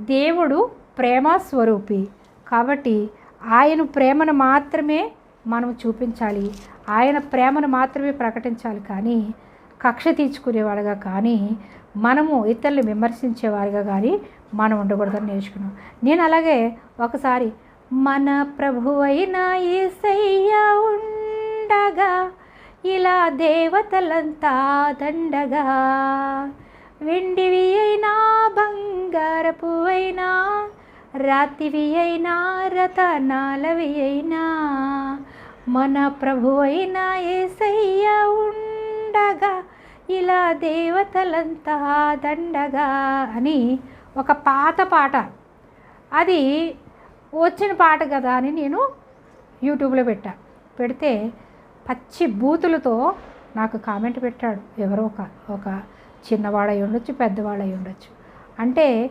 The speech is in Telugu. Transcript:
దేవుడు ప్రేమ స్వరూపి కాబట్టి ఆయన ప్రేమను మాత్రమే మనం చూపించాలి, ఆయన ప్రేమను మాత్రమే ప్రకటించాలి. కానీ కక్ష తీర్చుకునేవాడుగా కానీ మనము ఇతరులు విమర్శించేవారుగా కానీ మనం ఉండకూడదని నేర్చుకున్నాం. నేను అలాగే ఒకసారి మన ప్రభువైన యేసయ్య ఉండగా ఇలా దేవతలంతా దండగా, వెండివి అయినా బంగారపు అయినా రాతివి అయినా రతనాలవి అయినా మన ప్రభువైన యేసయ్య ఉండగా ఇలా దేవతలంతా దండగా అని ఒక పాత పాట, అది వచ్చిన పాట కదా అని నేను యూట్యూబ్లో పెడితే పచ్చి బూతులతో నాకు కామెంట్ పెట్టాడు ఎవరో ఒక చిన్నవాడై ఉండొచ్చు, పెద్దవాడై ఉండొచ్చు. అంటే